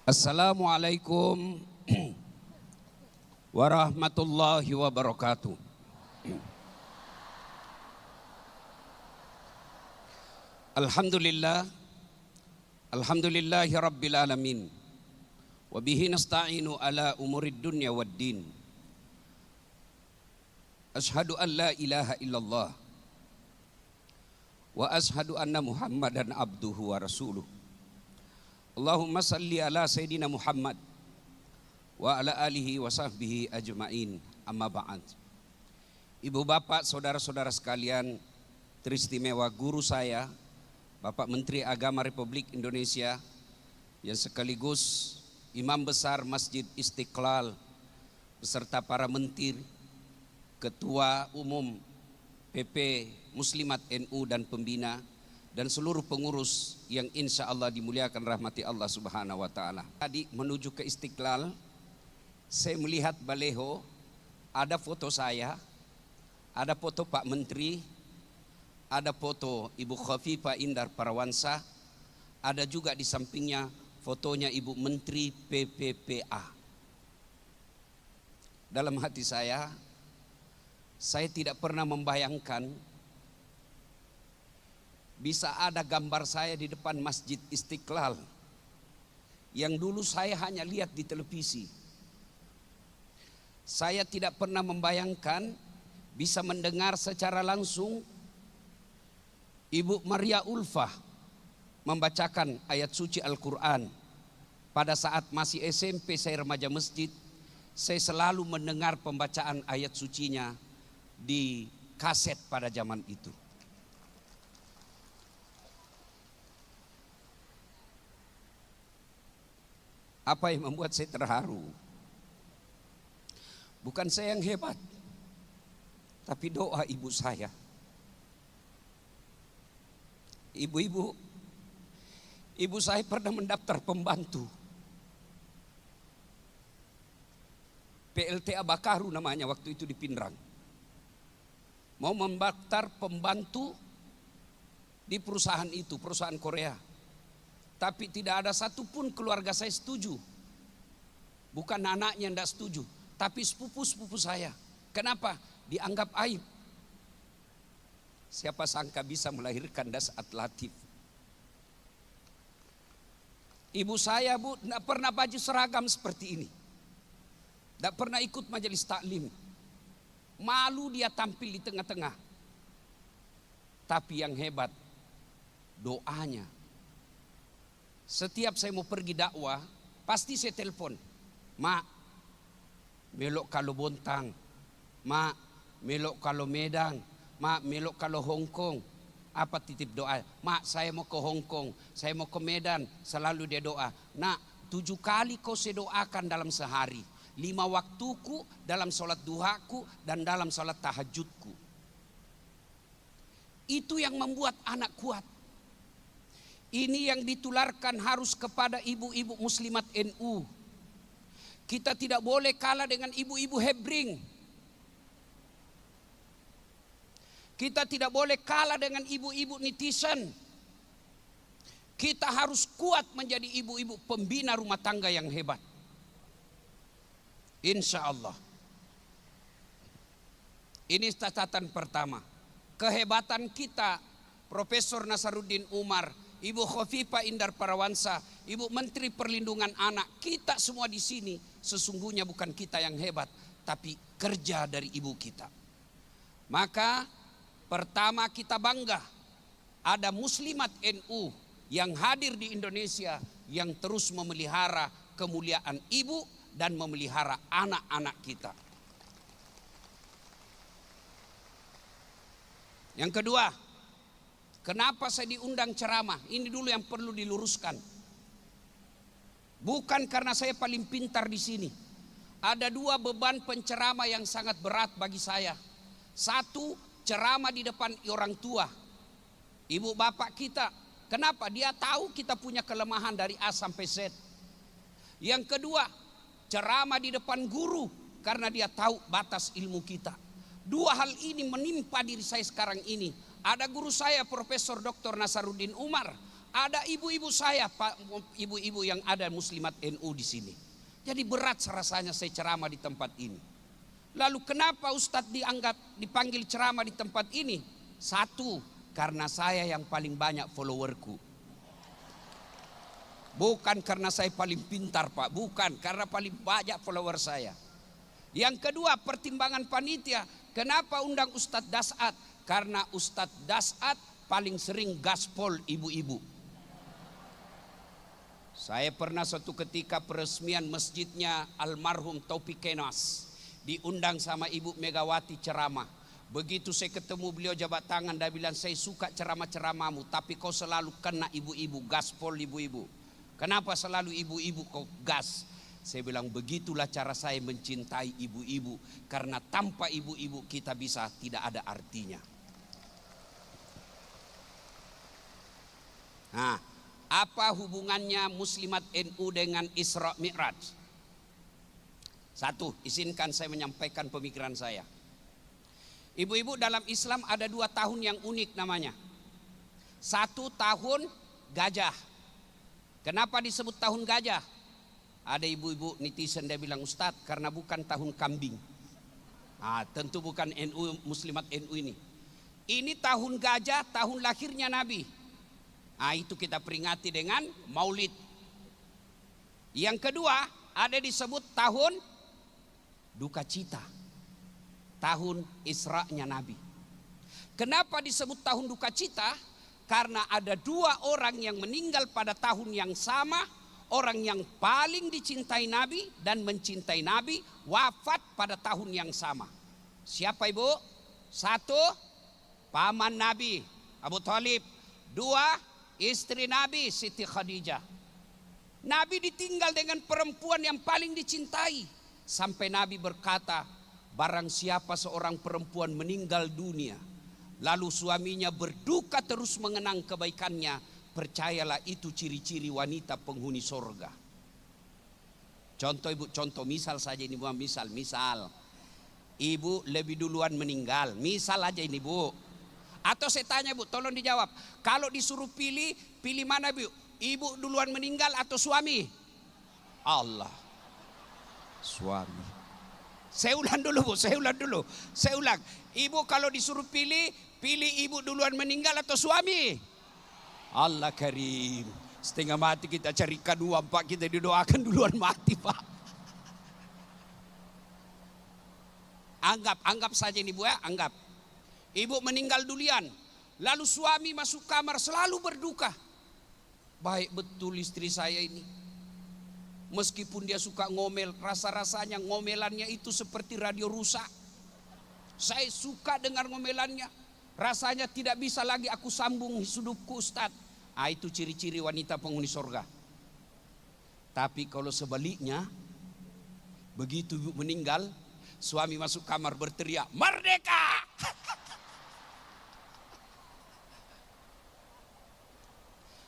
Assalamualaikum warahmatullahi wabarakatuh. Alhamdulillah, alhamdulillahi rabbil alamin. Wa bihi nasta'inu ala umurid dunya waddin. Ashhadu an la ilaha illallah wa ashhadu anna Muhammadan abduhu wa rasuluh. Allahumma salli ala Sayyidina Muhammad wa ala alihi wa sahbihi ajma'in, amma ba'd. Ibu bapak, saudara-saudara sekalian, teristimewa guru saya, Bapak Menteri Agama Republik Indonesia, yang sekaligus Imam Besar Masjid Istiqlal, beserta para menteri, Ketua Umum PP Muslimat NU dan Pembina, dan seluruh pengurus yang insya Allah dimuliakan rahmati Allah Subhanahu wa Ta'ala. Tadi menuju ke Istiqlal, saya melihat baleho, ada foto saya, ada foto Pak Menteri, ada foto Ibu Khofifah Indar Parawansa, ada juga di sampingnya fotonya Ibu Menteri PPPA. Dalam hati saya tidak pernah membayangkan bisa ada gambar saya di depan Masjid Istiqlal yang dulu saya hanya lihat di televisi. Saya tidak pernah membayangkan bisa mendengar secara langsung Ibu Maria Ulfah membacakan ayat suci Al-Quran. Pada saat masih SMP saya remaja masjid, saya selalu mendengar pembacaan ayat sucinya di kaset pada zaman itu. Apa yang membuat saya terharu? Bukan saya yang hebat, tapi doa ibu saya. Ibu saya pernah mendaftar pembantu PLTA Bakaru namanya waktu itu di Pindrang. Mau mendaftar pembantu di perusahaan itu, perusahaan Korea. Tapi tidak ada satupun keluarga saya setuju. Bukan anaknya yang tidak setuju, tapi sepupu-sepupu saya. Kenapa? Dianggap aib. Siapa sangka bisa melahirkan Dasat Latif. Ibu saya, Bu, tidak pernah baju seragam seperti ini. Tidak pernah ikut majelis taklim. Malu dia tampil di tengah-tengah. Tapi yang hebat, doanya. Setiap saya mau pergi dakwah, pasti saya telepon. Mak, melok kalau Bontang. Mak, melok kalau Medan. Mak, melok kalau Hong Kong. Apa titip doa? Mak, saya mau ke Hong Kong, saya mau ke Medan. Selalu dia doa. Nak, 7 kali kau saya doakan dalam sehari. 5 waktuku dalam sholat duhaku dan dalam sholat tahajudku. Itu yang membuat anak kuat. Ini yang ditularkan harus kepada ibu-ibu muslimat NU. Kita tidak boleh kalah dengan ibu-ibu Hebring. Kita tidak boleh kalah dengan ibu-ibu netizen. Kita harus kuat menjadi ibu-ibu pembina rumah tangga yang hebat. Insya Allah. Ini catatan pertama. Kehebatan kita, Profesor Nasaruddin Umar, Ibu Khofifah Indar Parawansa, Ibu Menteri Perlindungan Anak, kita semua di sini sesungguhnya bukan kita yang hebat, tapi kerja dari ibu kita. Maka pertama kita bangga ada muslimat NU yang hadir di Indonesia yang terus memelihara kemuliaan ibu dan memelihara anak-anak kita. Yang kedua, kenapa saya diundang ceramah? Ini dulu yang perlu diluruskan. Bukan karena saya paling pintar di sini. Ada 2 beban penceramah yang sangat berat bagi saya. Satu, ceramah di depan orang tua, ibu bapak kita. Kenapa? Dia tahu kita punya kelemahan dari A sampai Z. Yang kedua, ceramah di depan guru karena dia tahu batas ilmu kita. 2 hal ini menimpa diri saya sekarang ini. Ada guru saya Profesor Dr. Nasaruddin Umar, ada ibu-ibu saya, Pak, ibu-ibu yang ada muslimat NU di sini. Jadi berat rasanya saya ceramah di tempat ini. Lalu kenapa Ustadz dipanggil ceramah di tempat ini? Satu, karena saya yang paling banyak followerku. Bukan karena saya paling pintar, Pak, bukan, karena paling banyak follower saya. Yang kedua, pertimbangan panitia. Kenapa undang Ustadz Dasat? Karena Ustadz Dasat paling sering gaspol ibu-ibu. Saya pernah suatu ketika peresmian masjidnya almarhum Taufik Kenas, diundang sama Ibu Megawati ceramah. Begitu saya ketemu beliau jabat tangan, dia bilang, saya suka ceramah-ceramahmu, tapi kau selalu kena ibu-ibu, gaspol ibu-ibu. Kenapa selalu ibu-ibu kau gas? Saya bilang, begitulah cara saya mencintai ibu-ibu, karena tanpa ibu-ibu kita bisa tidak ada artinya. Nah, apa hubungannya muslimat NU dengan Isra Mi'raj? Satu, izinkan saya menyampaikan pemikiran saya. Ibu-ibu, dalam Islam ada 2 tahun yang unik namanya. 1 tahun gajah. Kenapa disebut tahun gajah? Ada ibu-ibu netizen dia bilang, Ustadz, karena bukan tahun kambing. Nah, tentu bukan NU, muslimat NU ini. Ini tahun gajah, tahun lahirnya Nabi. Nah, itu kita peringati dengan Maulid. Yang kedua, ada disebut tahun duka cita, tahun Isra-nya Nabi. Kenapa disebut tahun duka cita? Karena ada 2 orang yang meninggal pada tahun yang sama. Orang yang paling dicintai Nabi dan mencintai Nabi wafat pada tahun yang sama. Siapa ibu? 1, paman Nabi Abu Thalib. 2, istri Nabi Siti Khadijah. Nabi ditinggal dengan perempuan yang paling dicintai. Sampai Nabi berkata, barang siapa seorang perempuan meninggal dunia, lalu suaminya berduka terus mengenang kebaikannya, percayalah itu ciri-ciri wanita penghuni sorga. Contoh ibu, contoh misal saja ini bu, misal. Ibu lebih duluan meninggal, misal aja ini bu. Atau saya tanya bu, tolong dijawab. Kalau disuruh pilih mana bu? Ibu duluan meninggal atau suami? Allah. Suami. Saya ulang dulu bu, saya ulang. Ibu kalau disuruh pilih ibu duluan meninggal atau suami? Allah karim. Setengah mati kita carikan uang pak, kita didoakan duluan mati pak. Anggap saja ini bu ya, anggap. Ibu meninggal duluan, lalu suami masuk kamar selalu berduka. Baik betul istri saya ini. Meskipun dia suka ngomel, rasa-rasanya ngomelannya itu seperti radio rusak. Saya suka dengar ngomelannya. Rasanya tidak bisa lagi aku sambung hidupku Ustadz. Ah, itu ciri-ciri wanita penghuni sorga. Tapi kalau sebaliknya, begitu ibu meninggal, suami masuk kamar berteriak, "Merdeka!"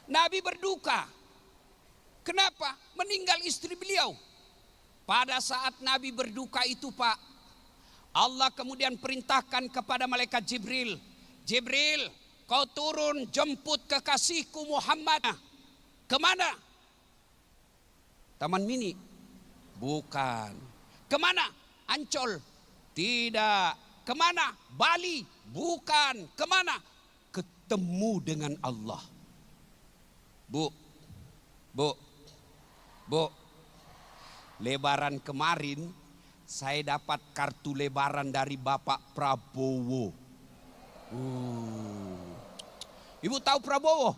Nabi berduka. Kenapa? Meninggal istri beliau. Pada saat Nabi berduka itu pak, Allah kemudian perintahkan kepada malaikat Jibril. Jibril, kau turun jemput kekasihku Muhammad. Kemana? Taman Mini? Bukan. Kemana? Ancol? Tidak. Kemana? Bali? Bukan. Kemana? Ketemu dengan Allah. Bu, lebaran kemarin saya dapat kartu lebaran dari Bapak Prabowo. Ibu tahu Prabowo?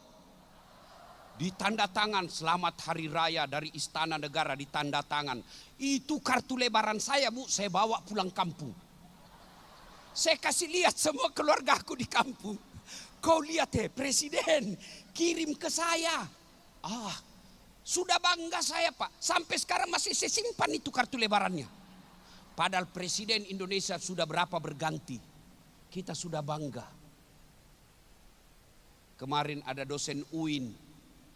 Ditanda tangan selamat hari raya dari Istana Negara, ditanda tangan. Itu kartu lebaran saya bu, saya bawa pulang kampung. Saya kasih lihat semua keluargaku di kampung. Kau lihat presiden kirim ke saya. Sudah bangga saya pak. Sampai sekarang masih saya simpan itu kartu lebarannya. Padahal presiden Indonesia sudah berapa berganti. Kita sudah bangga. Kemarin ada dosen UIN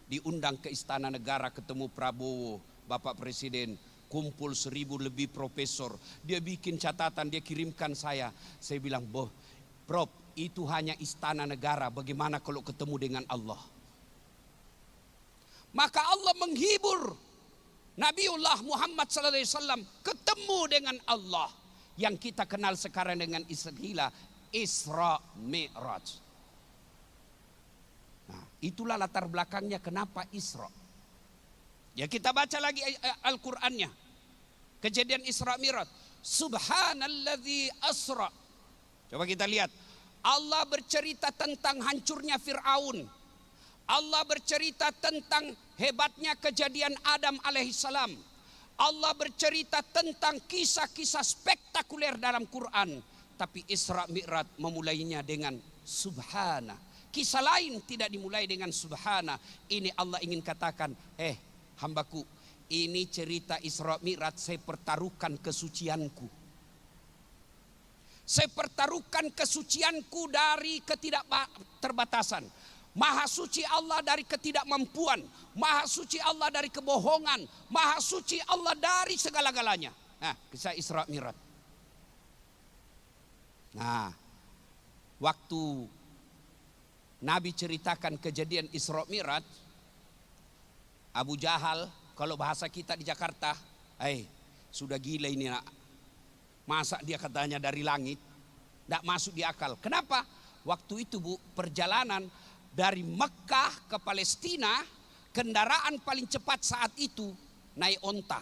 diundang ke Istana Negara ketemu Prabowo, Bapak Presiden. Kumpul 1000 lebih profesor. Dia bikin catatan, dia kirimkan saya. Saya bilang, Prof, itu hanya Istana Negara. Bagaimana kalau ketemu dengan Allah? Maka Allah menghibur Nabiullah Muhammad SAW ketemu dengan Allah yang kita kenal sekarang dengan istilah Isra Mi'raj. Nah, itulah latar belakangnya kenapa Isra. Ya kita baca lagi Al-Qur'annya. Kejadian Isra Mi'raj. Subhanalladzi asra. Coba kita lihat. Allah bercerita tentang hancurnya Fir'aun. Allah bercerita tentang hebatnya kejadian Adam alaihissalam. Allah bercerita tentang kisah-kisah spektakuler dalam Quran. Tapi Isra Mi'raj memulainya dengan Subhana. Kisah lain tidak dimulai dengan Subhana. Ini Allah ingin katakan, hambaku, ini cerita Isra Mi'raj, saya pertaruhkan kesucianku. Saya pertaruhkan kesucianku dari ketidakterbatasan. Maha suci Allah dari ketidakmampuan. Maha suci Allah dari kebohongan. Maha suci Allah dari segala-galanya. Nah, kisah Isra Mi'raj. Nah, waktu Nabi ceritakan kejadian Isra Mi'raj, Abu Jahal, kalau bahasa kita di Jakarta, sudah gila ini nak. Masa dia katanya dari langit, tidak masuk di akal. Kenapa? Waktu itu Bu, perjalanan dari Mekah ke Palestina, kendaraan paling cepat saat itu naik onta.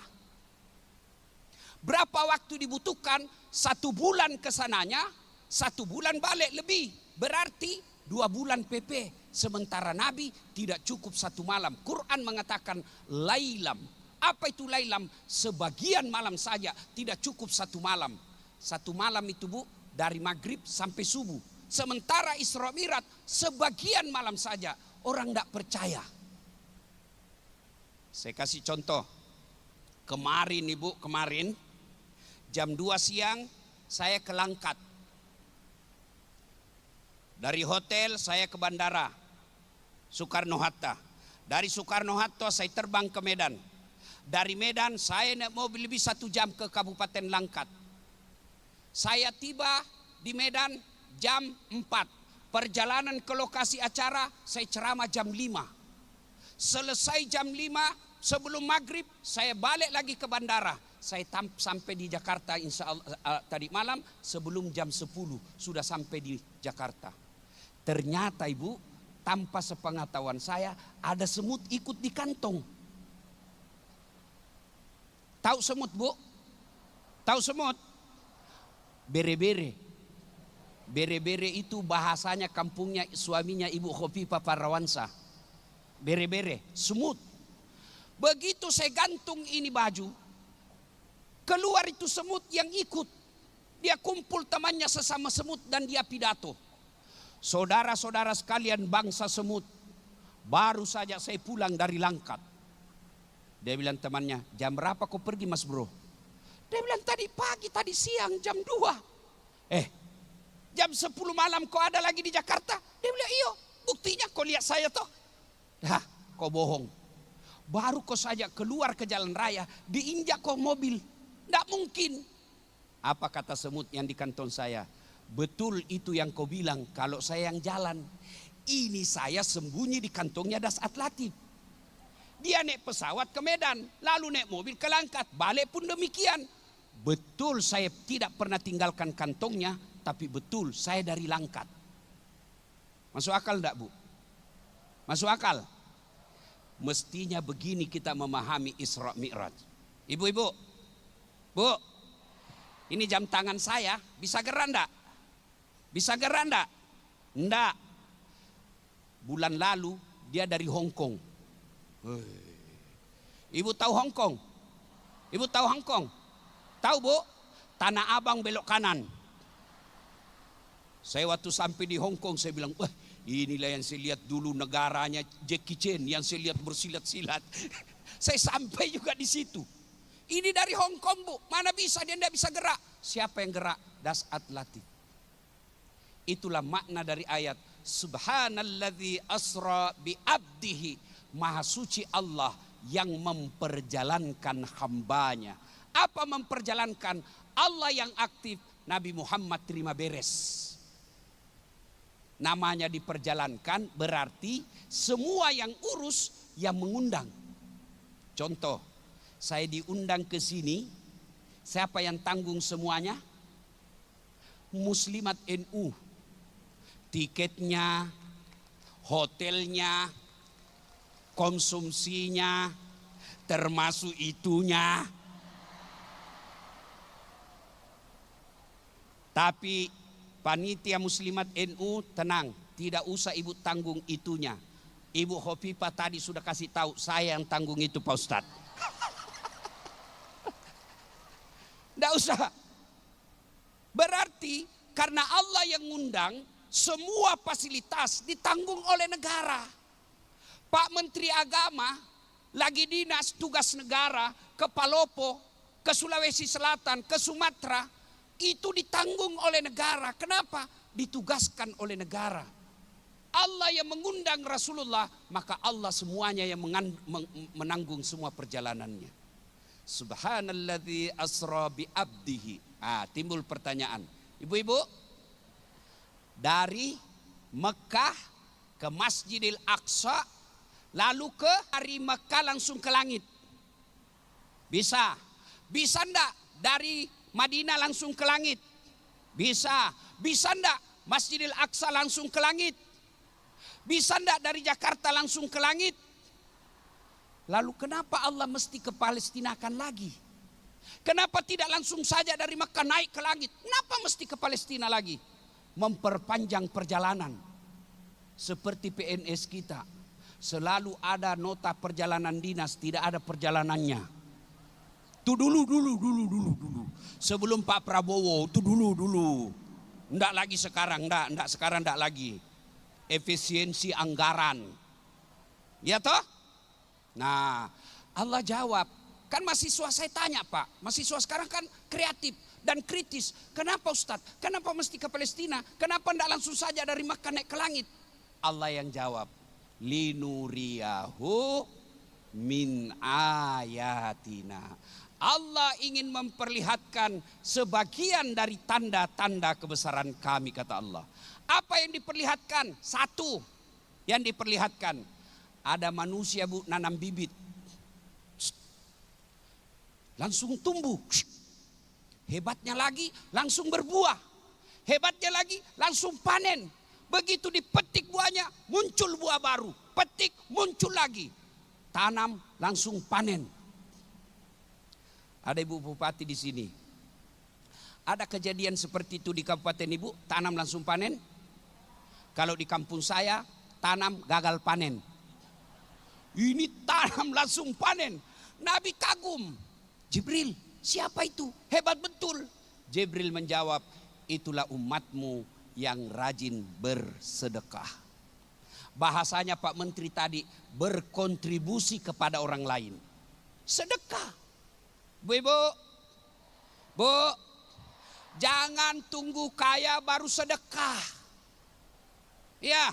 Berapa waktu dibutuhkan? 1 bulan kesananya, 1 bulan balik lebih. Berarti 2 bulan PP. Sementara Nabi tidak cukup 1 malam. Quran mengatakan lailam. Apa itu lailam? Sebagian malam saja, tidak cukup 1 malam. 1 malam itu Bu, dari maghrib sampai subuh. Sementara Isra Mi'raj sebagian malam saja. Orang tidak percaya. Saya kasih contoh. Kemarin Ibu, jam 2 siang saya ke Langkat. Dari hotel saya ke bandara Soekarno-Hatta. Dari Soekarno-Hatta saya terbang ke Medan. Dari Medan saya naik mobil lebih 1 jam ke Kabupaten Langkat. Saya tiba di Medan jam 4. Perjalanan ke lokasi acara saya ceramah jam 5. Selesai jam 5 sebelum maghrib saya balik lagi ke bandara. Saya sampai di Jakarta insya Allah tadi malam sebelum jam 10 sudah sampai di Jakarta. Ternyata Ibu, tanpa sepengetahuan saya ada semut ikut di kantong. Tahu semut Bu? Tahu semut? Bere-bere. Bere-bere itu bahasanya kampungnya suaminya Ibu Khofifah Parawansa. Bere-bere, semut. Begitu saya gantung ini baju, keluar itu semut yang ikut. Dia kumpul temannya sesama semut dan dia pidato. Saudara-saudara sekalian bangsa semut, baru saja saya pulang dari Langkat. Dia bilang temannya, jam berapa kau pergi Mas Bro? Dia bilang tadi pagi, tadi siang jam 2. Jam 10 malam kau ada lagi di Jakarta? Dia bilang iyo, buktinya kau lihat saya toh. Kau bohong. Baru kau saja keluar ke jalan raya, diinjak kau mobil. Tidak mungkin. Apa kata semut yang di kantong saya? Betul itu yang kau bilang, kalau saya yang jalan. Ini saya sembunyi di kantongnya Dasat Latif. Dia naik pesawat ke Medan, lalu naik mobil ke Langkat, balik pun demikian. Betul saya tidak pernah tinggalkan kantongnya, tapi betul saya dari Langkat. Masuk akal enggak Bu? Masuk akal? Mestinya begini kita memahami Isra Mi'raj. Ibu-ibu, Bu, ini jam tangan saya, bisa gerak enggak? Bisa gerak enggak? Enggak. Bulan lalu dia dari Hong Kong. Ibu tahu Hong Kong? Ibu tahu Hong Kong? Tahu Bu? Tanah Abang belok kanan. Saya waktu sampai di Hong Kong saya bilang, wah inilah yang saya lihat dulu negaranya Jackie Chan yang saya lihat bersilat-silat. Saya sampai juga di situ. Ini dari Hong Kong Bu, mana bisa dia tidak bisa gerak. Siapa yang gerak? Dasat Latif. Itulah makna dari ayat Subhanalladzi asra bi abdihi. Maha suci Allah yang memperjalankan hambanya. Apa memperjalankan? Allah yang aktif, Nabi Muhammad terima beres. Namanya diperjalankan berarti semua yang urus yang mengundang. Contoh, saya diundang ke sini, siapa yang tanggung semuanya? Muslimat NU. Tiketnya, hotelnya, konsumsinya, termasuk itunya. Tapi panitia Muslimat NU tenang, tidak usah ibu tanggung itunya. Ibu Khofifah tadi sudah kasih tahu, saya yang tanggung itu Pak Ustadz. Tidak usah. Berarti karena Allah yang ngundang, semua fasilitas ditanggung oleh negara. Pak Menteri Agama lagi dinas tugas negara ke Palopo, ke Sulawesi Selatan, ke Sumatera, itu ditanggung oleh negara. Kenapa? Ditugaskan oleh negara. Allah yang mengundang Rasulullah, maka Allah semuanya yang menanggung semua perjalanannya. Subhanalladzi asra bi abdihi. Timbul pertanyaan. Ibu-ibu, dari Mekah ke Masjidil Aqsa, lalu dari Mekah langsung ke langit. Bisa. Bisa enggak dari Madinah langsung ke langit? Bisa. Bisa enggak Masjidil Aqsa langsung ke langit? Bisa enggak dari Jakarta langsung ke langit? Lalu kenapa Allah mesti ke Palestinakan lagi? Kenapa tidak langsung saja dari Mekah naik ke langit? Kenapa mesti ke Palestina lagi? Memperpanjang perjalanan. Seperti PNS kita. Selalu ada nota perjalanan dinas, tidak ada perjalanannya. Itu dulu. Sebelum Pak Prabowo, itu dulu. Enggak lagi sekarang, enggak sekarang enggak lagi. Efisiensi anggaran. Ya toh? Nah, Allah jawab. Kan mahasiswa saya tanya Pak, mahasiswa sekarang kan kreatif dan kritis. Kenapa Ustadz? Kenapa mesti ke Palestina? Kenapa enggak langsung saja dari Makkah naik ke langit? Allah yang jawab. Linuriyahu min ayatina. Allah ingin memperlihatkan sebagian dari tanda-tanda kebesaran kami, kata Allah. Apa yang diperlihatkan? Satu yang diperlihatkan, ada manusia bu nanam bibit, langsung tumbuh. Hebatnya lagi langsung berbuah. Hebatnya lagi langsung panen. Begitu dipetik buahnya, muncul buah baru. Petik, muncul lagi. Tanam, langsung panen. Ada ibu bupati di sini. Ada kejadian seperti itu di kabupaten ibu, tanam langsung panen? Kalau di kampung saya, tanam gagal panen. Ini tanam langsung panen. Nabi kagum. Jibril, siapa itu? Hebat betul. Jibril menjawab, itulah umatmu yang rajin bersedekah. Bahasanya Pak Menteri tadi, berkontribusi kepada orang lain. Sedekah. Bu, jangan tunggu kaya baru sedekah. Ya,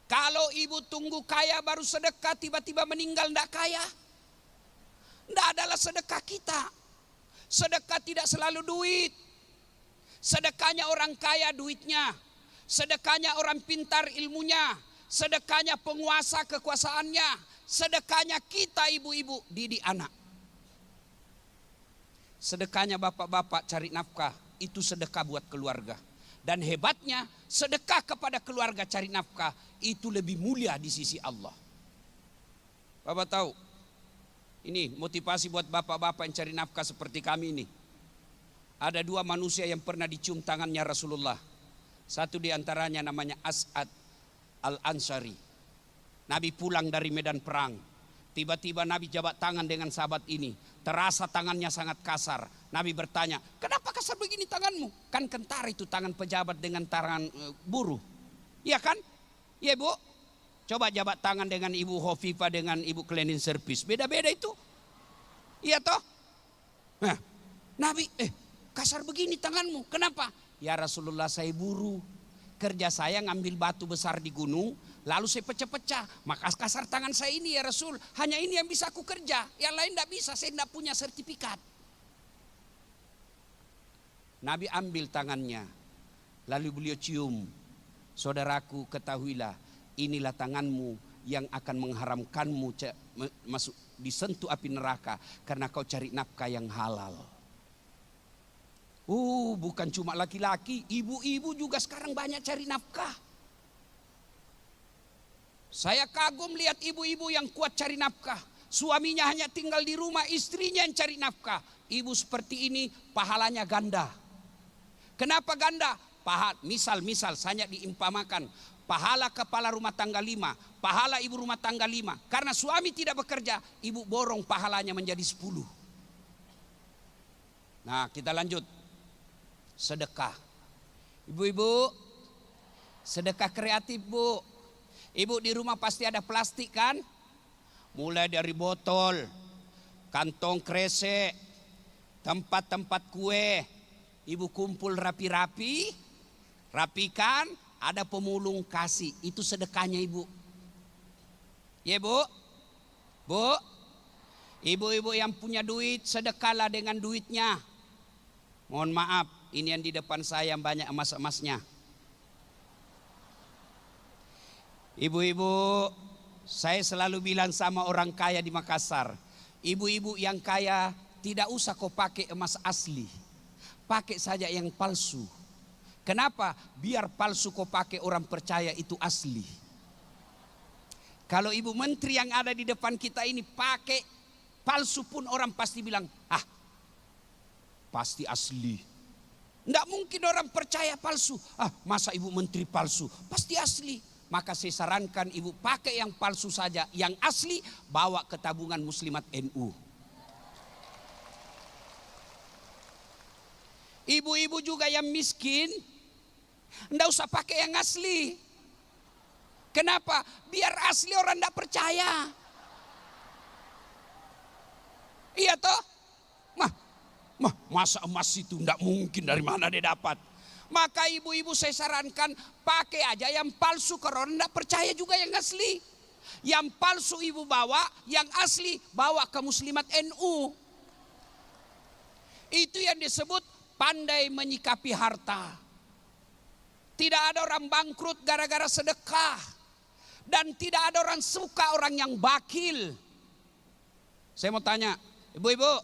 kalau ibu tunggu kaya baru sedekah, tiba-tiba meninggal tidak kaya, tidak adalah sedekah kita. Sedekah tidak selalu duit. Sedekahnya orang kaya duitnya. Sedekahnya orang pintar ilmunya. Sedekahnya penguasa kekuasaannya. Sedekahnya kita ibu-ibu didik anak. Sedekahnya bapak-bapak cari nafkah, itu sedekah buat keluarga. Dan hebatnya sedekah kepada keluarga cari nafkah itu lebih mulia di sisi Allah. Bapak tahu, ini motivasi buat bapak-bapak yang cari nafkah seperti kami ini. Ada dua manusia yang pernah dicium tangannya Rasulullah. Satu diantaranya namanya As'ad Al-Ansari. Nabi pulang dari medan perang. Tiba-tiba Nabi jabat tangan dengan sahabat ini. Terasa tangannya sangat kasar. Nabi bertanya, kenapa kasar begini tanganmu? Kan kentara itu tangan pejabat dengan tangan buruh. Iya kan? Iya bu. Coba jabat tangan dengan Ibu Khofifah dengan Ibu cleaning service. Beda-beda itu. Iya toh? Nah, Nabi, kasar begini tanganmu. Kenapa? Ya Rasulullah, saya buruh. Kerja saya ngambil batu besar di gunung, lalu saya pecah-pecah. Maka kasar tangan saya ini ya Rasul. Hanya ini yang bisa aku kerja. Yang lain tidak bisa, saya tidak punya sertifikat. Nabi ambil tangannya. Lalu beliau cium. Saudaraku, ketahuilah, inilah tanganmu yang akan mengharamkanmu masuk disentuh api neraka karena kau cari nafkah yang halal. Bukan cuma laki-laki, ibu-ibu juga sekarang banyak cari nafkah. Saya kagum lihat ibu-ibu yang kuat cari nafkah. Suaminya hanya tinggal di rumah, istrinya yang cari nafkah. Ibu seperti ini pahalanya ganda. Kenapa ganda? Misal saya diimpamakan pahala kepala rumah tangga 5, pahala ibu rumah tangga 5. Karena suami tidak bekerja, ibu borong pahalanya menjadi 10. Nah, kita lanjut. Sedekah. Ibu-ibu, sedekah kreatif, Bu. Ibu di rumah pasti ada plastik kan? Mulai dari botol, kantong kresek, tempat-tempat kue. Ibu kumpul rapi-rapi, rapikan, ada pemulung kasih. Itu sedekahnya ibu. Ya Bu? Bu? Ibu-ibu yang punya duit, sedekahlah dengan duitnya. Mohon maaf, ini yang di depan saya yang banyak emas-emasnya. Ibu-ibu, saya selalu bilang sama orang kaya di Makassar, ibu-ibu yang kaya tidak usah kau pakai emas asli. Pakai saja yang palsu. Kenapa? Biar palsu kau pakai, orang percaya itu asli. Kalau ibu menteri yang ada di depan kita ini pakai palsu pun orang pasti bilang, pasti asli. Tidak mungkin orang percaya palsu. Masa ibu menteri palsu? Pasti asli. Maka saya sarankan ibu pakai yang palsu saja. Yang asli bawa ke tabungan Muslimat NU. Ibu-ibu juga yang miskin, tidak usah pakai yang asli. Kenapa? Biar asli orang tidak percaya. Iya toh? Masa emas itu tidak mungkin, dari mana dia dapat? Maka ibu-ibu saya sarankan pakai aja yang palsu, karena orang tidak percaya juga yang asli. Yang palsu ibu bawa, yang asli bawa ke Muslimat NU. Itu yang disebut pandai menyikapi harta. Tidak ada orang bangkrut gara-gara sedekah. Dan tidak ada orang suka orang yang bakil. Saya mau tanya, ibu-ibu,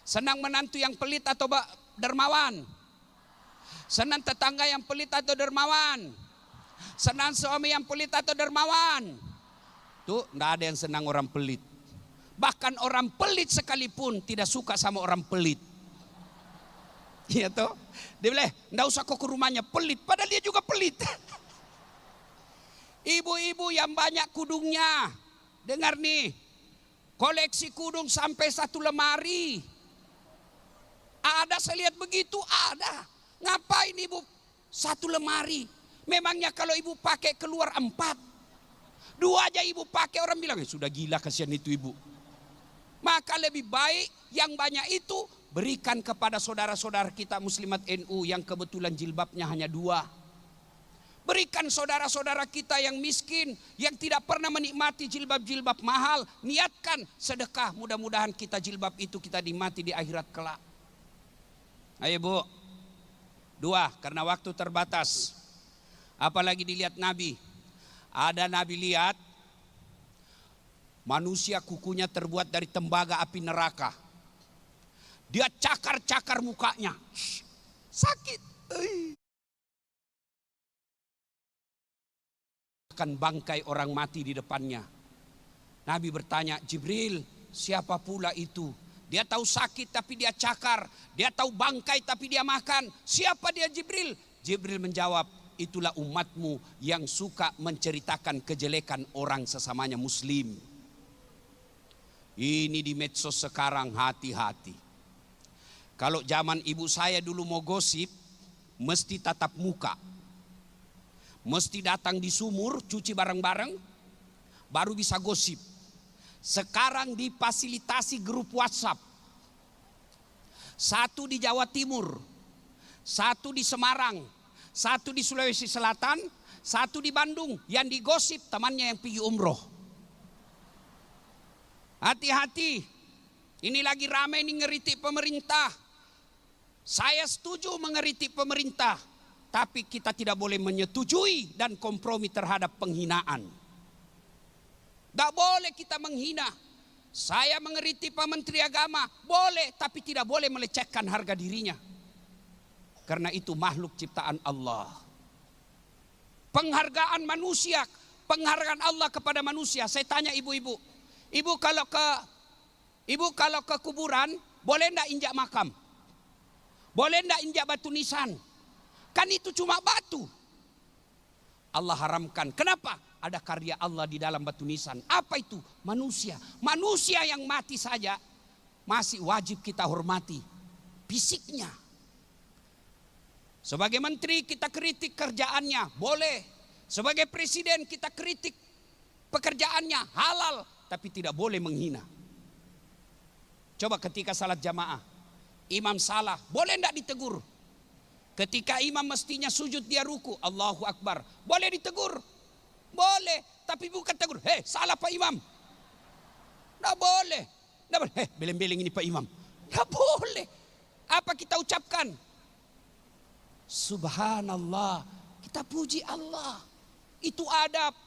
senang menantu yang pelit atau dermawan? Senang tetangga yang pelit atau dermawan? Senang suami yang pelit atau dermawan? Tuh, tidak ada yang senang orang pelit. Bahkan orang pelit sekalipun tidak suka sama orang pelit. Iya toh? Dia bilang, enggak usah kok ke rumahnya, pelit. Padahal dia juga pelit. Ibu-ibu yang banyak kudungnya, dengar nih, koleksi kudung sampai 1 lemari. Ada, saya lihat begitu, ada. Ngapain ibu 1 lemari? Memangnya kalau ibu pakai keluar 4. 2 aja ibu pakai, orang bilang, sudah gila, kasihan itu ibu. Maka lebih baik yang banyak itu berikan kepada saudara-saudara kita Muslimat NU yang kebetulan jilbabnya hanya 2. Berikan saudara-saudara kita yang miskin, yang tidak pernah menikmati jilbab-jilbab mahal. Niatkan sedekah, mudah-mudahan kita jilbab itu kita nikmati di akhirat kelak. Ayo Bu. 2, karena waktu terbatas. Apalagi dilihat Nabi. Ada Nabi lihat manusia kukunya terbuat dari tembaga api neraka. Dia cakar-cakar mukanya. Sakit. Akan bangkai orang mati di depannya. Nabi bertanya, Jibril, siapa pula itu? Dia tahu sakit tapi dia cakar. Dia tahu bangkai tapi dia makan. Siapa dia Jibril? Jibril menjawab, itulah umatmu yang suka menceritakan kejelekan orang sesamanya muslim. Ini di medsos sekarang, hati-hati. Kalau zaman ibu saya dulu mau gosip, mesti tatap muka. Mesti datang di sumur, cuci bareng-bareng, baru bisa gosip. Sekarang difasilitasi grup WhatsApp. 1 di Jawa Timur, 1 di Semarang, 1 di Sulawesi Selatan, 1 di Bandung. Yang digosip temannya yang pergi umroh. Hati-hati. Ini lagi ramai nih ngeritik pemerintah. Saya setuju mengeritik pemerintah, tapi kita tidak boleh menyetujui dan kompromi terhadap penghinaan. Tidak boleh kita menghina. Saya mengeritik Pak Menteri Agama, boleh, tapi tidak boleh melecehkan harga dirinya. Karena itu makhluk ciptaan Allah. Penghargaan manusia, penghargaan Allah kepada manusia. Saya tanya ibu-ibu, ibu kalau ke kuburan, boleh enggak injak makam? Boleh enggak injak batu nisan? Kan itu cuma batu. Allah haramkan. Kenapa? Ada karya Allah di dalam batu nisan. Apa itu? Manusia. Manusia yang mati saja masih wajib kita hormati fisiknya. Sebagai menteri kita kritik kerjaannya, boleh. Sebagai presiden kita kritik pekerjaannya, halal. Tapi tidak boleh menghina. Coba ketika salat jamaah, imam salah, boleh enggak ditegur? Ketika imam mestinya sujud dia ruku, Allahu Akbar, boleh ditegur? Boleh, tapi bukan tegur, hei salah Pak Imam. Tidak boleh. Tidak boleh, hei beleng-beleng ini Pak Imam. Tidak boleh. Apa kita ucapkan? Subhanallah, kita puji Allah. Itu adab.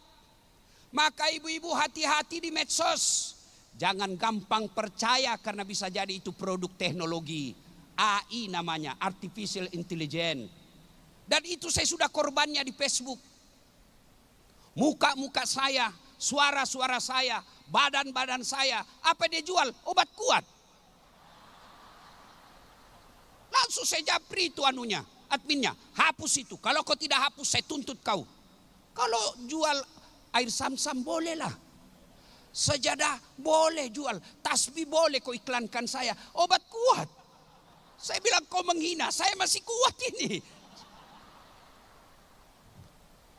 Maka ibu-ibu hati-hati di medsos. Jangan gampang percaya karena bisa jadi itu produk teknologi. AI namanya, Artificial Intelligence. Dan itu saya sudah korbannya di Facebook. Muka-muka saya, suara-suara saya, badan-badan saya. Apa dia jual? Obat kuat. Langsung saya japri itu anunya, adminnya. Hapus itu. Kalau kau tidak hapus, saya tuntut kau. Kalau jual air sam-sam bolehlah. Sejadah boleh jual. Tasbih boleh kau iklankan saya. Obat kuat. Saya bilang kau menghina, saya masih kuat ini.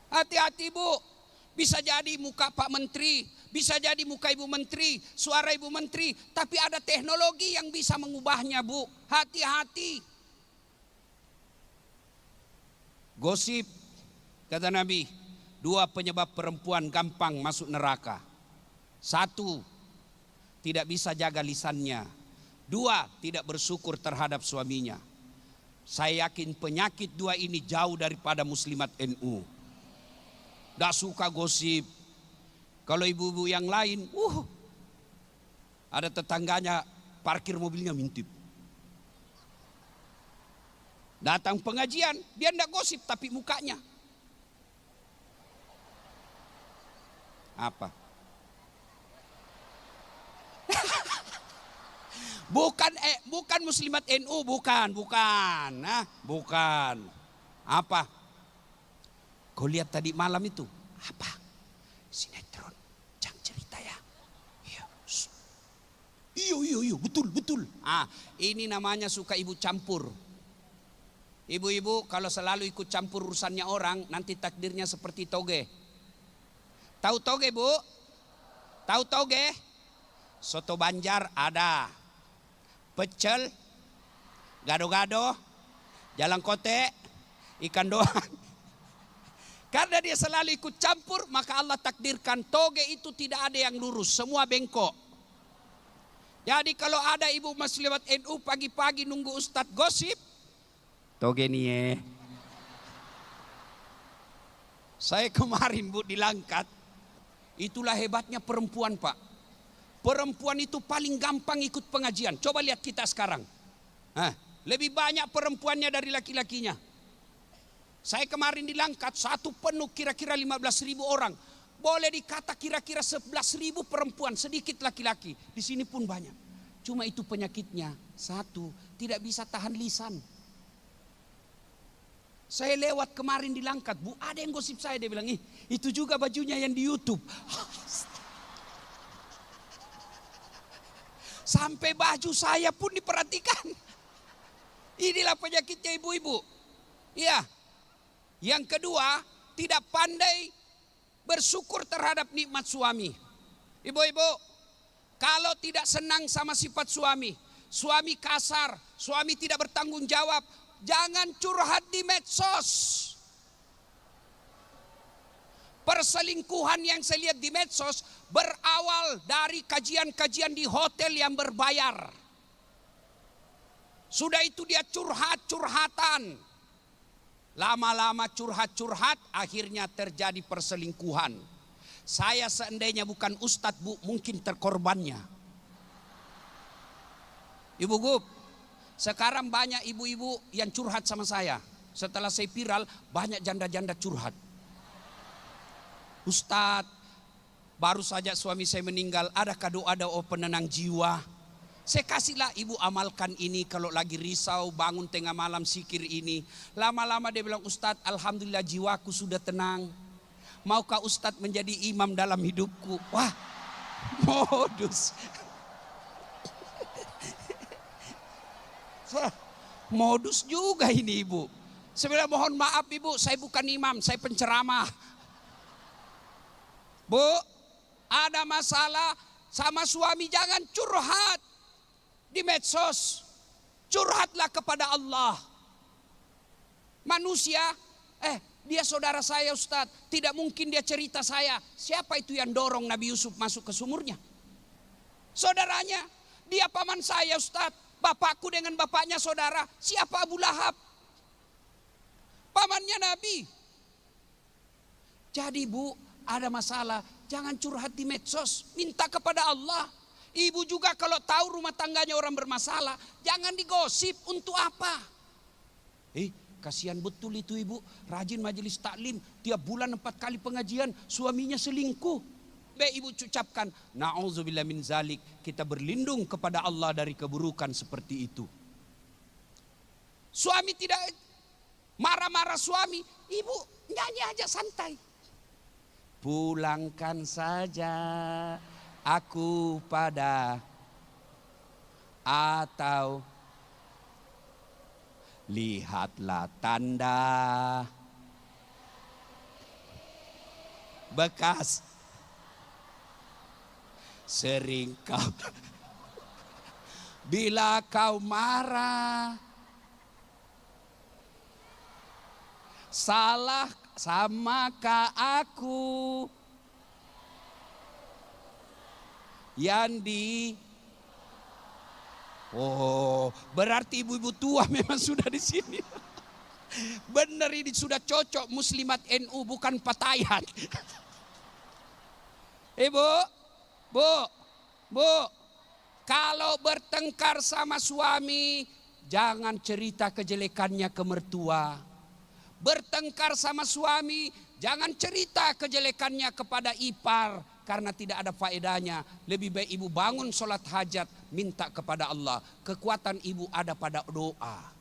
Hati-hati Bu. Bisa jadi muka Pak Menteri, bisa jadi muka Ibu Menteri, suara Ibu Menteri. Tapi ada teknologi yang bisa mengubahnya Bu. Hati-hati. Gosip, kata Nabi, 2 penyebab perempuan gampang masuk neraka. 1, tidak bisa jaga lisannya. 2, tidak bersyukur terhadap suaminya. Saya yakin penyakit 2 ini jauh daripada muslimat NU. Tidak suka gosip. Kalau ibu-ibu yang lain, ada tetangganya parkir mobilnya mintip. Datang pengajian, dia tidak gosip tapi mukanya. Apa? Bukan muslimat NU, bukan. Bukan. Apa? Kau lihat tadi malam itu? Apa? Sinetron. Jangan cerita ya. Iya, betul. Ini namanya suka ibu campur. Ibu-ibu kalau selalu ikut campur urusannya orang, nanti takdirnya seperti toge. Tahu toge Bu? Tahu toge? Soto Banjar ada. Pecel, gado-gado, jalang kote, ikan doang. Karena dia selalu ikut campur, maka Allah takdirkan toge itu tidak ada yang lurus, semua bengkok. Jadi kalau ada ibu muslimat NU pagi-pagi nunggu ustadz gosip, toge nih Saya kemarin Bu di Langkat, itulah hebatnya perempuan Pak. Perempuan itu paling gampang ikut pengajian. Coba lihat kita sekarang. Lebih banyak perempuannya dari laki-lakinya. Saya kemarin di Langkat, satu penuh kira-kira 15.000 orang. Boleh dikata kira-kira 11.000 perempuan, sedikit laki-laki. Di sini pun banyak. Cuma itu penyakitnya. 1, tidak bisa tahan lisan. Saya lewat kemarin di Langkat, Bu, ada yang gosip saya. Dia bilang, itu juga bajunya yang di YouTube. Sampai baju saya pun diperhatikan. Inilah penyakitnya ibu-ibu. Iya. Yang kedua, tidak pandai bersyukur terhadap nikmat suami. Ibu-ibu, kalau tidak senang sama sifat suami, suami kasar, suami tidak bertanggung jawab, jangan curhat di medsos. Perselingkuhan yang saya lihat di medsos berawal dari kajian-kajian di hotel yang berbayar. Sudah itu dia curhat-curhatan. Lama-lama curhat-curhat, akhirnya terjadi perselingkuhan. Saya seandainya bukan ustadz Bu, mungkin terkorbannya. Ibu Gub, sekarang banyak ibu-ibu yang curhat sama saya. Setelah saya viral, banyak janda-janda curhat. Ustadz, baru saja suami saya meninggal, adakah doa-doa penenang jiwa? Saya kasihlah ibu amalkan ini kalau lagi risau, bangun tengah malam zikir ini. Lama-lama dia bilang, Ustadz, alhamdulillah jiwaku sudah tenang. Maukah Ustadz menjadi imam dalam hidupku? Wah, modus. Modus juga ini ibu. Sebenarnya mohon maaf ibu, saya bukan imam, saya penceramah. Bu, ada masalah sama suami, jangan curhat di medsos. Curhatlah kepada Allah. Manusia, dia saudara saya Ustadz, tidak mungkin dia cerita saya. Siapa itu yang dorong Nabi Yusuf masuk ke sumurnya? Saudaranya, dia paman saya Ustadz. Bapakku dengan bapaknya saudara. Siapa Abu Lahab? Pamannya Nabi. Jadi Bu, ada masalah, jangan curhat di medsos, minta kepada Allah. Ibu juga kalau tahu rumah tangganya orang bermasalah, jangan digosip. Untuk apa? Kasihan betul itu ibu, rajin majelis taklim, tiap bulan 4 kali pengajian, suaminya selingkuh. Ibu ucapkan, na'udzubillah min zalik, kita berlindung kepada Allah dari keburukan seperti itu. Suami tidak marah-marah suami, ibu nyanyi aja santai. Pulangkan saja aku pada, atau lihatlah tanda bekas sering kau. Bila kau marah, salah samakah aku yang di. Oh, berarti ibu-ibu tua memang sudah di sini. Benar, ini sudah cocok muslimat NU, bukan patayan. Bu, kalau bertengkar sama suami, jangan cerita kejelekannya ke mertua. Bertengkar sama suami, jangan cerita kejelekannya kepada ipar, karena tidak ada faedahnya. Lebih baik ibu bangun sholat hajat, minta kepada Allah. Kekuatan ibu ada pada doa.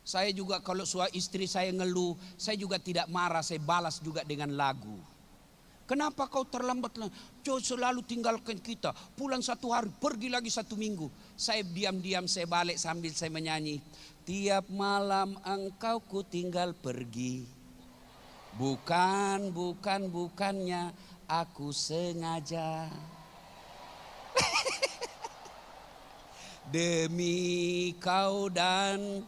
Saya juga kalau istri saya ngeluh, saya juga tidak marah, saya balas juga dengan lagu. Kenapa kau terlambat? Kau selalu tinggalkan kita. Pulang 1 hari, pergi lagi 1 minggu. Saya diam-diam, saya balik sambil saya menyanyi. Tiap malam engkau ku tinggal pergi. Bukannya aku sengaja. Demi kau dan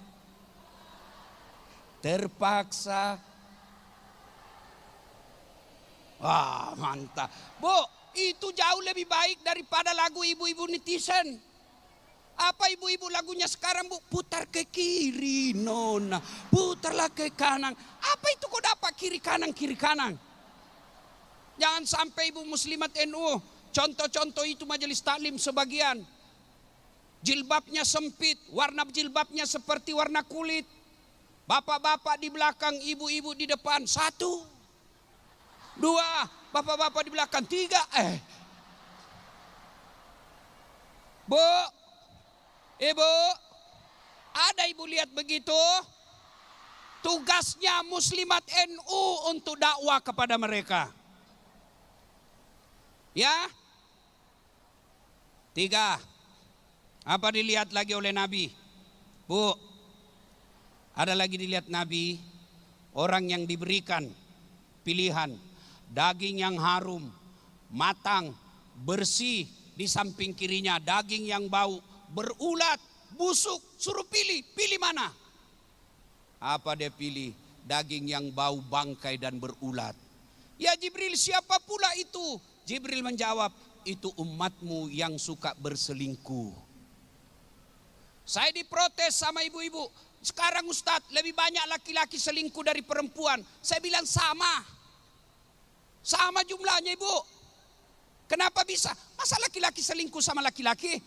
terpaksa. Wah, mantap. Bu, itu jauh lebih baik daripada lagu ibu-ibu netizen. Apa ibu-ibu lagunya sekarang Bu? Putar ke kiri nona, putarlah ke kanan. Apa itu kau dapat kiri kanan? Jangan sampai ibu muslimat NU, contoh-contoh itu majelis taklim sebagian. Jilbabnya sempit, warna jilbabnya seperti warna kulit. Bapak-bapak di belakang, ibu-ibu di depan. 1, 2, bapak-bapak di belakang. 3, Bu, ibu, ada ibu lihat begitu? Tugasnya muslimat NU untuk dakwah kepada mereka. Ya. 3, apa dilihat lagi oleh Nabi? Bu, ada lagi dilihat Nabi, orang yang diberikan pilihan daging yang harum, matang, bersih, di samping kirinya daging yang bau, berulat, busuk, suruh pilih mana? Apa dia pilih? Daging yang bau bangkai dan berulat. Ya Jibril, siapa pula itu? Jibril menjawab, itu umatmu yang suka berselingkuh. Saya diprotes sama ibu-ibu, sekarang Ustadz lebih banyak laki-laki selingkuh dari perempuan. Saya bilang sama. Sama jumlahnya ibu. Kenapa bisa? Masa laki-laki selingkuh sama laki-laki?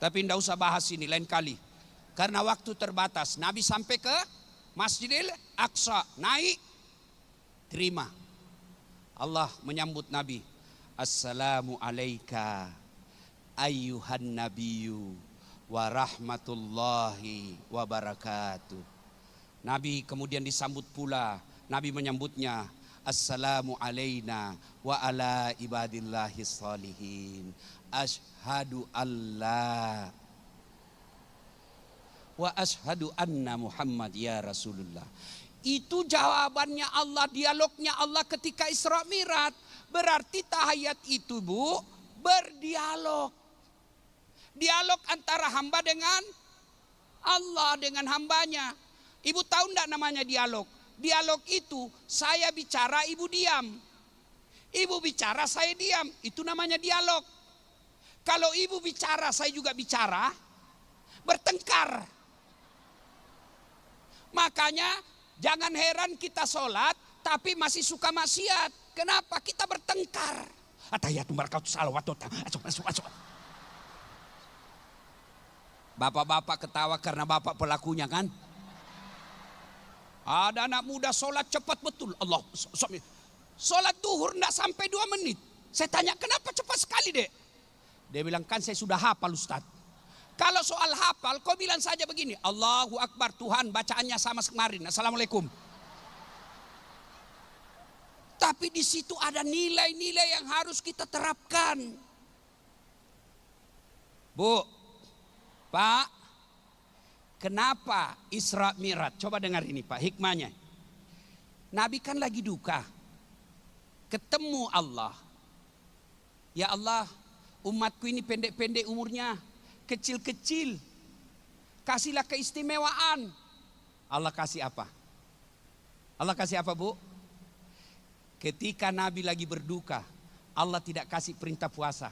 Tapi tidak usah bahas ini, lain kali. Karena waktu terbatas. Nabi sampai ke Masjidil Aqsa. Naik. Terima. Allah menyambut Nabi. Assalamu alayka ayyuhan nabiyyu wa rahmatullahi wa barakatuh. Nabi kemudian disambut pula. Nabi menyambutnya. Assalamu alayna wa ala ibadillahis salihin. Ashhadu alla wa ashhadu anna Muhammad ya Rasulullah. Itu jawabannya Allah, dialognya Allah ketika Isra Mi'raj. Berarti tahiyat itu Bu, berdialog. Dialog antara hamba dengan Allah, dengan hambanya. Ibu tahu enggak namanya dialog? Dialog itu saya bicara, ibu diam. Ibu bicara, saya diam. Itu namanya dialog. Kalau ibu bicara, saya juga bicara, bertengkar. Makanya jangan heran kita sholat tapi masih suka maksiat. Kenapa? Kita bertengkar. Atahiyatum barakatuh salawatut. Bapak-bapak ketawa karena bapak pelakunya kan? Ada anak muda sholat cepat betul. Allah. Sholat duhur enggak sampai 2 menit. Saya tanya kenapa cepat sekali dek? Dia bilang kan saya sudah hafal Ustaz. Kalau soal hafal kau bilang saja begini. Allahu Akbar, Tuhan bacaannya sama kemarin. Assalamualaikum. Tapi di situ ada nilai-nilai yang harus kita terapkan. Bu, Pak, kenapa Isra Mi'raj? Coba dengar ini Pak, hikmahnya. Nabi kan lagi duka. Ketemu Allah. Ya Allah, umatku ini pendek-pendek umurnya, kecil-kecil. Kasihlah keistimewaan. Allah kasih apa? Allah kasih apa Bu? Ketika Nabi lagi berduka, Allah tidak kasih perintah puasa.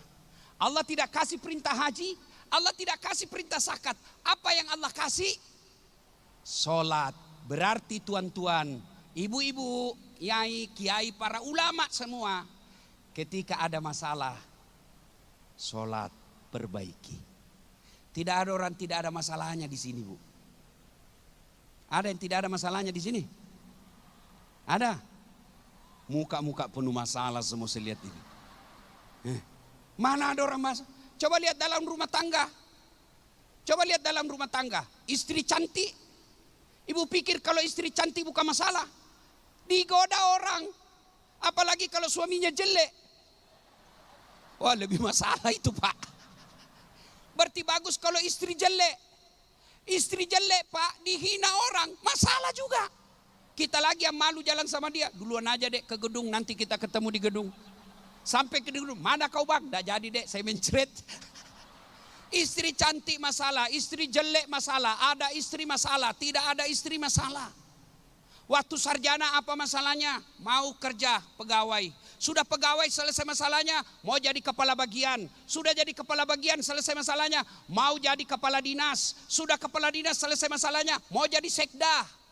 Allah tidak kasih perintah haji. Allah tidak kasih perintah zakat. Apa yang Allah kasih? Sholat. Berarti tuan-tuan, ibu-ibu, yai, kiai, para ulama semua. Ketika ada masalah, sholat perbaiki. Tidak ada orang tidak ada masalahnya di sini Bu. Ada yang tidak ada masalahnya di sini? Ada. Muka-muka penuh masalah semua saya lihat ini. Mana ada orang masalah? Coba lihat dalam rumah tangga. Coba lihat dalam rumah tangga. Istri cantik. Ibu pikir kalau istri cantik bukan masalah. Digoda orang. Apalagi kalau suaminya jelek. Wah lebih masalah itu Pak. Berarti bagus kalau istri jelek. Istri jelek Pak dihina orang. Masalah juga. Kita lagi yang malu jalan sama dia. Duluan aja dek ke gedung, nanti kita ketemu di gedung. Sampai ke gedung, mana kau bang? Nggak jadi dek, saya mencret. Istri cantik masalah, istri jelek masalah. Ada istri masalah, tidak ada istri masalah. Waktu sarjana apa masalahnya? Mau kerja pegawai. Sudah pegawai selesai masalahnya, mau jadi kepala bagian. Sudah jadi kepala bagian selesai masalahnya, mau jadi kepala dinas. Sudah kepala dinas selesai masalahnya, mau jadi sekda.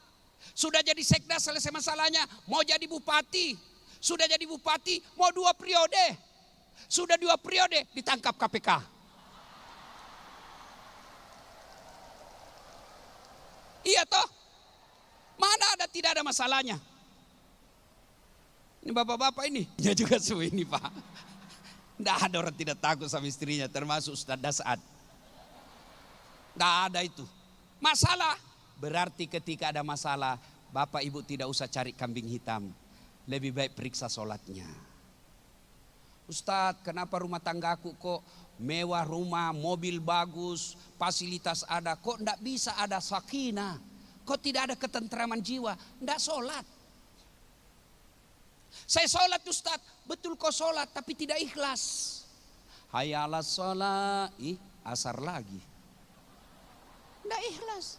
Sudah jadi sekda selesai masalahnya, mau jadi bupati. Sudah jadi bupati, mau 2 periode. Sudah 2 periode, ditangkap KPK. Iya toh? Mana ada tidak ada masalahnya? Ini bapak-bapak ini, ya juga semua ini Pak. Tidak ada orang tidak takut sama istrinya, termasuk Ustaz Dasad. Tidak ada itu. Masalah. Berarti ketika ada masalah, bapak ibu tidak usah cari kambing hitam. Lebih baik periksa sholatnya. Ustadz, kenapa rumah tanggaku kok mewah rumah, mobil bagus, fasilitas ada, kok tidak bisa ada sakinah? Kok tidak ada ketentraman jiwa? Tidak sholat. Saya sholat Ustadz, betul kok sholat tapi tidak ikhlas. Hayya 'alas sholat, asar lagi. Tidak ikhlas.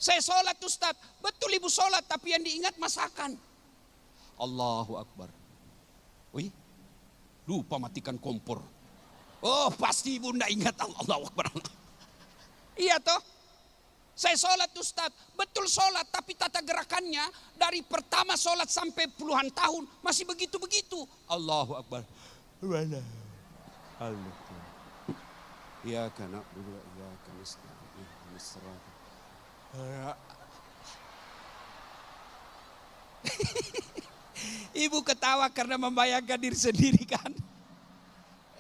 Saya sholat Ustadz, betul ibu sholat tapi yang diingat masakan. Allahu Akbar. Wih, lupa matikan kompor. Oh pasti ibu tidak ingat Allahu Akbar. Iya toh. Saya sholat Ustadz, betul sholat, tapi tata gerakannya dari pertama sholat sampai puluhan tahun masih begitu-begitu. Allahu Akbar. Iyyaka na'budu wa iyyaka nasta'in. Ihdinas siratal. Ibu ketawa karena membayangkan diri sendiri kan.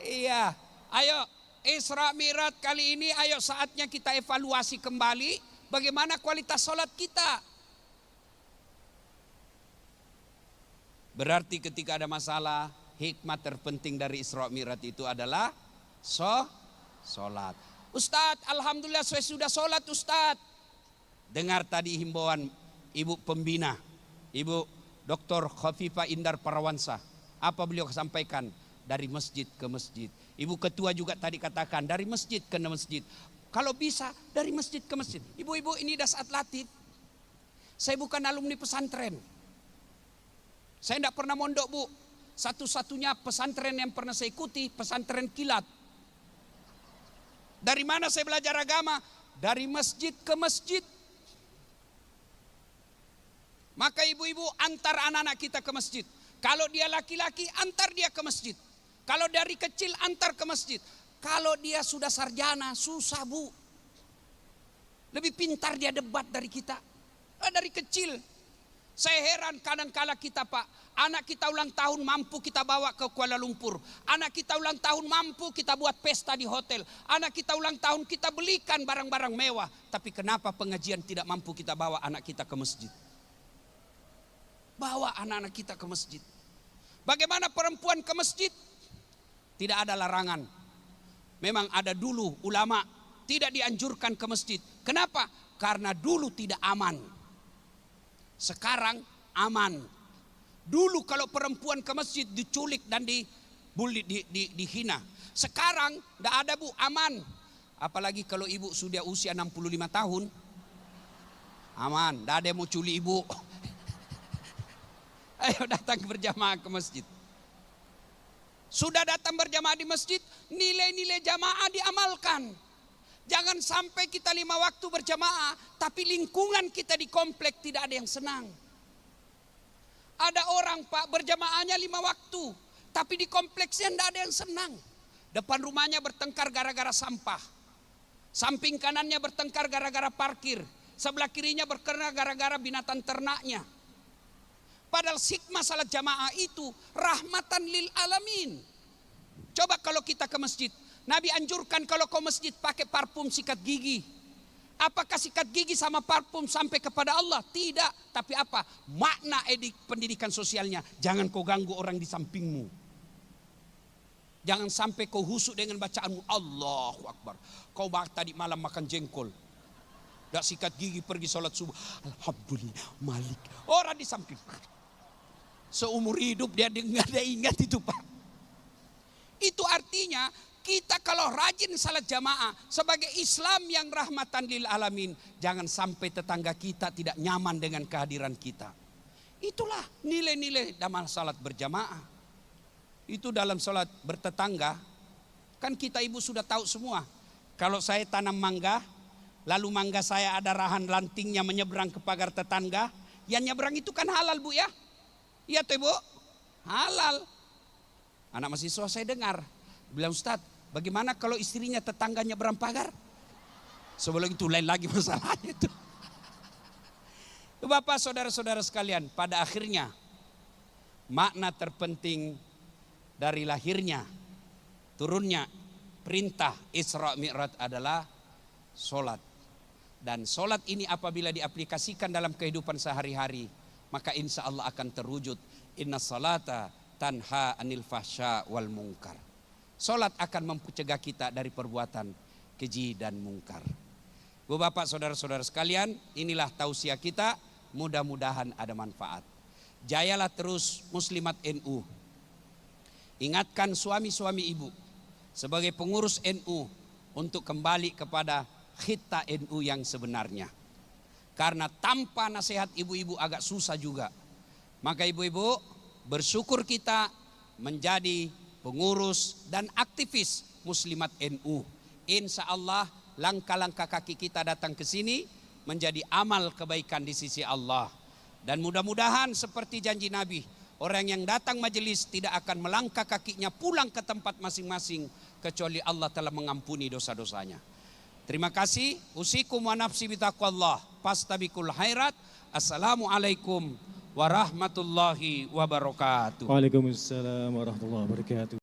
Iya, ayo Isra Mi'raj kali ini, ayo saatnya kita evaluasi kembali bagaimana kualitas sholat kita. Berarti ketika ada masalah, hikmah terpenting dari Isra Mi'raj itu adalah sholat. Ustadz, alhamdulillah saya sudah sholat Ustadz. Dengar tadi himbauan Ibu Pembina, Ibu Dr. Khafifah Indar Parawansa. Apa beliau sampaikan? Dari masjid ke masjid. Ibu Ketua juga tadi katakan dari masjid ke masjid. Kalau bisa dari masjid ke masjid. Ibu-ibu, ini dah saat latih. Saya bukan alumni pesantren. Saya tidak pernah mondok, Bu. Satu-satunya pesantren yang pernah saya ikuti pesantren kilat. Dari mana saya belajar agama? Dari masjid ke masjid. Maka ibu-ibu, antar anak-anak kita ke masjid. Kalau dia laki-laki, antar dia ke masjid. Kalau dari kecil, antar ke masjid. Kalau dia sudah sarjana, susah, Bu. Lebih pintar dia debat dari kita. Dari kecil. Saya heran kadang-kala kita, Pak. Anak kita ulang tahun mampu kita bawa ke Kuala Lumpur. Anak kita ulang tahun mampu kita buat pesta di hotel. Anak kita ulang tahun kita belikan barang-barang mewah. Tapi kenapa pengajian tidak mampu kita bawa anak kita ke masjid? Bawa anak-anak kita ke masjid. Bagaimana perempuan ke masjid? Tidak ada larangan. Memang ada dulu ulama tidak dianjurkan ke masjid. Kenapa? Karena dulu tidak aman. Sekarang aman. Dulu kalau perempuan ke masjid diculik dan dihina. Sekarang tidak ada, Bu, aman. Apalagi kalau ibu sudah usia 65 tahun. Aman, tidak ada yang mau culik ibu. Ayo datang berjamaah ke masjid. Sudah datang berjamaah di masjid, nilai-nilai jamaah diamalkan. Jangan sampai kita 5 waktu berjamaah, tapi lingkungan kita di komplek tidak ada yang senang. Ada orang, Pak, berjamaahnya 5 waktu, tapi di kompleksnya tidak ada yang senang. Depan rumahnya bertengkar gara-gara sampah. Samping kanannya bertengkar gara-gara parkir. Sebelah kirinya bertengkar gara-gara binatang ternaknya. Padahal hikmah salat jamaah itu rahmatan lil alamin. Coba kalau kita ke masjid, Nabi anjurkan kalau ke masjid pakai parfum sikat gigi. Apakah sikat gigi sama parfum sampai kepada Allah? Tidak. Tapi apa? Makna pendidikan sosialnya. Jangan kau ganggu orang di sampingmu. Jangan sampai kau husuk dengan bacaanmu. Allahu Akbar. Kau tadi malam makan jengkol. Dak sikat gigi pergi sholat subuh. Alhamdulillah Malik. Orang di samping. Seumur hidup dia nggak ada ingat itu, Pak. Itu artinya kita kalau rajin salat jamaah sebagai Islam yang rahmatan lil alamin, jangan sampai tetangga kita tidak nyaman dengan kehadiran kita. Itulah nilai-nilai dalam salat berjamaah. Itu dalam salat bertetangga, kan kita ibu sudah tahu semua. Kalau saya tanam mangga, lalu mangga saya ada rahan rantingnya menyeberang ke pagar tetangga, yang nyeberang itu kan halal, Bu, ya? Iya tuh, Bu, halal. Anak mahasiswa saya dengar, bilang, Ustadz, bagaimana kalau istrinya tetangganya nyeberang pagar? Sebelum itu lain lagi masalahnya itu. Bapak, saudara-saudara sekalian, pada akhirnya makna terpenting dari lahirnya, turunnya perintah Isra Mi'raj adalah solat. Dan solat ini apabila diaplikasikan dalam kehidupan sehari-hari, maka insya Allah akan terwujud. Inna salata tanha anil fahsya wal mungkar. Solat akan mencegah kita dari perbuatan keji dan mungkar. Bu, Bapak, saudara-saudara sekalian, inilah tausiah kita. Mudah-mudahan ada manfaat. Jayalah terus muslimat NU. Ingatkan suami-suami ibu sebagai pengurus NU untuk kembali kepada khita NU yang sebenarnya. Karena tanpa nasihat ibu-ibu agak susah juga. Maka ibu-ibu, bersyukur kita menjadi pengurus dan aktivis muslimat NU. Insya Allah langkah-langkah kaki kita datang ke sini menjadi amal kebaikan di sisi Allah. Dan mudah-mudahan seperti janji Nabi, orang yang datang majelis tidak akan melangkah kakinya pulang ke tempat masing-masing kecuali Allah telah mengampuni dosa-dosanya. Terima kasih. Usikum wa nafsi bitaqwallah. Fastabiqul khairat. Assalamualaikum warahmatullahi wabarakatuh. Waalaikumsalam warahmatullahi wabarakatuh.